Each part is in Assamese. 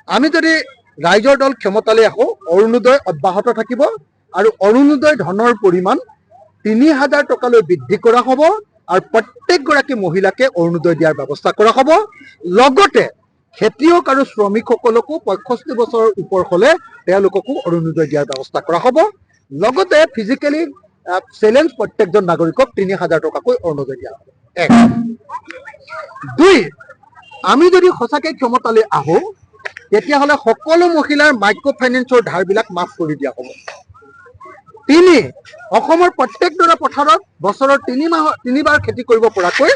আমি যদি ৰাইজৰ দল ক্ষমতালৈ আহোঁ, অৰুণোদয় অব্যাহত থাকিব আৰু অৰুণোদয় ধনৰ পৰিমাণ ৩,০০০ টকালৈ বৃদ্ধি কৰা হ'ব আৰু প্ৰত্যেকগৰাকী মহিলাকে অৰুণোদয় দিয়াৰ ব্যৱস্থা কৰা হ'ব। লগতে খেতিয়ক আৰু শ্ৰমিকসকলকো 65 বছৰৰ ওপৰ হ'লে তেওঁলোককো অৰুণোদয় দিয়াৰ ব্যৱস্থা কৰা হ'ব। লগতে ফিজিকেলি চেলেঞ্জ প্ৰত্যেকজন নাগৰিকক ৩,০০০ টকাকৈ অৰুণোদয় দিয়া হ'ব। ১ ২ আমি যদি সঁচাকৈ ক্ষমতালৈ আহোঁ, তেতিয়াহ'লে সকলো মহিলাৰ মাইক্ৰ' ফাইনেন্সৰ ধাৰবিলাক মাফ কৰি দিয়া হ'ব। ৩ অসমৰ প্ৰত্যেকডৰা পথাৰত বছৰৰ ৩বাৰ খেতি কৰিব পৰাকৈ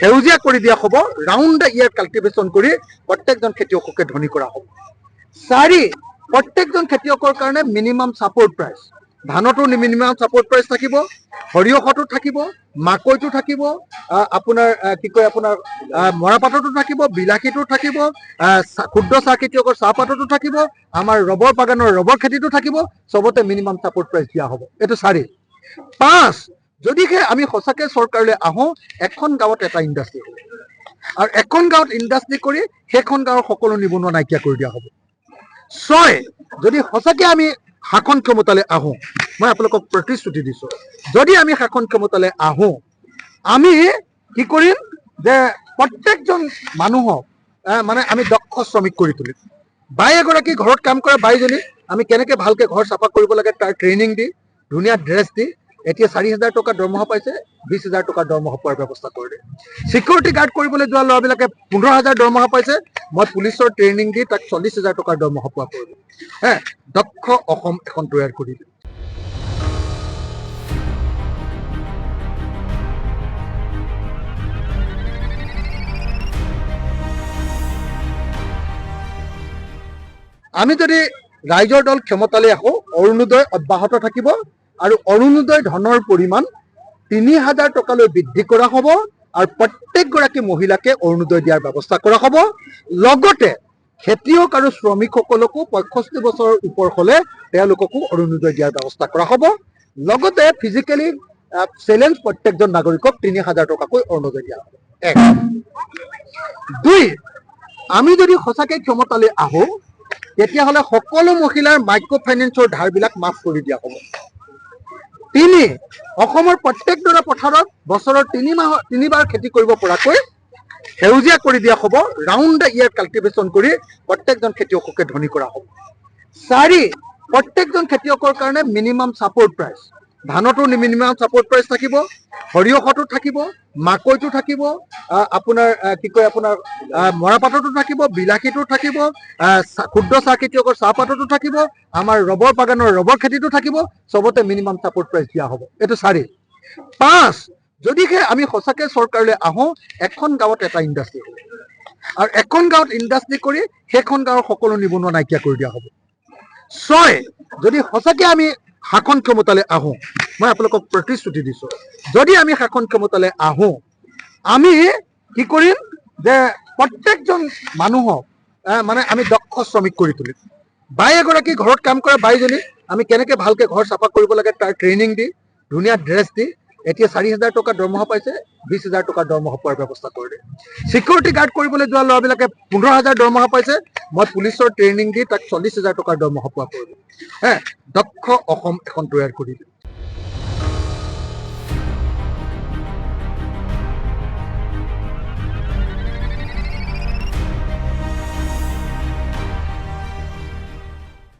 সেউজীয়া কৰি দিয়া হ'ব। ৰাউণ্ড দ্য ইয়াৰ কাল্টিভেশ্যন কৰি প্ৰত্যেকজন খেতিয়ককে ধনী কৰা হ'ব। ৪ প্ৰত্যেকজন খেতিয়কৰ কাৰণে মিনিমাম ছাপৰ্ট প্ৰাইচ, ধানতো মিনিমাম ছাপৰ্ট প্ৰাইচ থাকিব, সৰিয়হতো থাকিব, মাকৈটো থাকিব, আপোনাৰ মৰাপাটতো থাকিব, বিলাহীটো থাকিব, ক্ষুদ্ৰ চাহ খেতিয়কৰ চাহপাততো থাকিব, আমাৰ ৰবৰ বাগানৰ ৰবৰ খেতিটো থাকিব, চবতে মিনিমাম ছাপৰ্ট প্ৰাইচ দিয়া হ'ব। এইটো ৪ ৫ যদিহে আমি সঁচাকৈ চৰকাৰলৈ আহোঁ, এখন গাঁৱত এটা ইণ্ডাষ্ট্ৰী হ'ব আৰু এখন গাঁৱত ইণ্ডাষ্ট্ৰী কৰি সেইখন গাঁৱৰ সকলো নিবনুৱা নাইকিয়া কৰি দিয়া হ'ব। ৬ যদি সঁচাকৈ আমি শাসন ক্ষমতালৈ আহোঁ, মই আপোনালোকক প্ৰতিশ্ৰুতি দিছোঁ, যদি আমি শাসন ক্ষমতালৈ আহোঁ, আমি কি কৰিম যে প্ৰত্যেকজন মানুহক আমি দক্ষ শ্ৰমিক কৰি তুলিম। বাই এগৰাকী ঘৰত কাম কৰা বাইজনী আমি কেনেকৈ ভালকৈ ঘৰ চাফা কৰিব লাগে তাৰ ট্ৰেইনিং দি, ধুনীয়া ড্ৰেছ দি, এতিয়া ৪,০০০ টকা দৰমহা পাইছে, ২০,০০০ টকা দৰমহা পোৱাৰ ব্যৱস্থা কৰি দিম। চিকিউৰিটি গাৰ্ড কৰিবলৈ যোৱা ল'ৰাবিলাকে ১৫,০০০ দৰমহা পাইছে, মই পুলিচৰ ট্ৰেইনিং দি তাক ৪০,০০০ টকাৰ দৰমহা পোৱা কৰি দিম। দক্ষ অসম এখন তৈয়াৰ কৰি দিম। আমি যদি ৰাইজৰ দল ক্ষমতালৈ আহোঁ, অৰুণোদয় অব্যাহত থাকিব আৰু অৰুণোদয় ধনৰ পৰিমাণ ৩,০০০ টকালৈ বৃদ্ধি কৰা হ'ব আৰু প্ৰত্যেকগৰাকী মহিলাকে অৰুণোদয় দিয়াৰ ব্যৱস্থা কৰা হ'ব। লগতে খেতিয়ক আৰু শ্ৰমিকসকলকো 65 বছৰৰ ওপৰ হ'লে তেওঁলোককো অৰুণোদয় দিয়াৰ ব্যৱস্থা কৰা হ'ব। লগতে ফিজিকেলি চেলেঞ্জ প্ৰত্যেকজন নাগৰিকক ৩,০০০ টকাকৈ অৰুণোদয় দিয়া হ'ব। ১ ২ আমি যদি সঁচাকৈ ক্ষমতালৈ আহোঁ, তেতিয়াহ'লে সকলো মহিলাৰ মাইক্ৰ' ফাইনেন্সৰ ধাৰবিলাক মাফ কৰি দিয়া হ'ব। ৩ অসমৰ প্ৰত্যেকডৰা পথাৰত বছৰৰ ৩বাৰ খেতি কৰিব পৰাকৈ সেউজীয়া কৰি দিয়া হ'ব। ৰাউণ্ড দ্য ইয়াৰ কাল্টিভেশ্যন কৰি প্ৰত্যেকজন খেতিয়ককে ধনী কৰা হ'ব। ৪ প্ৰত্যেকজন খেতিয়কৰ কাৰণে মিনিমাম ছাপৰ্ট প্ৰাইচ, ধানতো মিনিমাম ছাপৰ্ট প্ৰাইচ থাকিব, সৰিয়হতো থাকিব, মাকৈটো থাকিব, মৰাপাটতো থাকিব, বিলাহীটো থাকিব, ক্ষুদ্ৰ চাহ খেতিয়কৰ চাহপাততো থাকিব, আমাৰ ৰবৰ বাগানৰ ৰবৰ খেতিটো থাকিব, চবতে মিনিমাম ছাপৰ্ট প্ৰাইচ দিয়া হ'ব। এইটো ৪ ৫ যদিহে আমি সঁচাকৈ চৰকাৰলৈ আহোঁ, এখন গাঁৱত এটা ইণ্ডাষ্ট্ৰী হ'ব আৰু এখন গাঁৱত ইণ্ডাষ্ট্ৰী কৰি সেইখন গাঁৱৰ সকলো নিবনুৱা নাইকিয়া কৰি দিয়া হ'ব। ৬ যদি সঁচাকৈ আমি শাসন ক্ষমতালৈ আহোঁ, মই আপোনালোকক প্ৰতিশ্ৰুতি দিছোঁ, যদি আমি শাসন ক্ষমতালৈ আহোঁ, আমি কি কৰিম যে প্ৰত্যেকজন মানুহক আমি দক্ষ শ্ৰমিক কৰি তুলিম। বাই এগৰাকী ঘৰত কাম কৰা বাইজনী আমি কেনেকৈ ভালকৈ ঘৰ চাফা কৰিব লাগে তাৰ ট্ৰেইনিং দি, ধুনীয়া ড্ৰেছ দি, এতিয়া ৪,০০০ টকা দৰমহা পাইছে, ২০,০০০ টকাৰ দৰমহা পোৱাৰ ব্যৱস্থা কৰি দিম। চিকিউৰিটি গাৰ্ড কৰিবলৈ যোৱা ল'ৰাবিলাকে ১৫,০০০ দৰমহা পাইছে, মই পুলিচৰ ট্ৰেইনিং দি তাক ৪০,০০০ টকাৰ দৰমহা পোৱা কৰি দিম। দক্ষ অসম এখন তৈয়াৰ কৰি দিম।